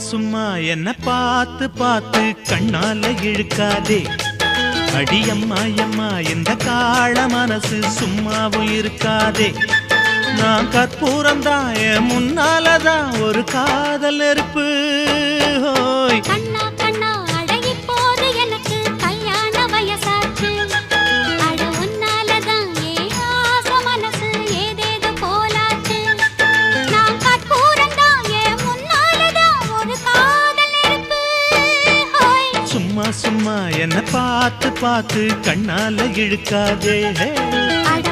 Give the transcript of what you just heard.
சும்மா என்ன பார்த்து பார்த்து கண்ணால இழுக்காதே. அடியம்மா அம்மா இந்த காள மனசு சும்மாவும் இருக்காதே. நான் கற்பூரம்தான் என் முன்னாலதான் ஒரு காதல் நெருப்பு. ஹோய் கண்ணா கண்ணா அழகி போது எனக்கு கல்யாண வயசாச்சு. அட உன்னாலதான் ஏன் ஆசை மனசு ஏதேது போலாச்சு. நான் கற்பூரம்தான் என் முன்னாலதான் ஒரு காதல் நெருப்பு. ஹோய் சும்மா சும்மா என்ன பார்த்து பார்த்து கண்ணால இழுக்காதே. அட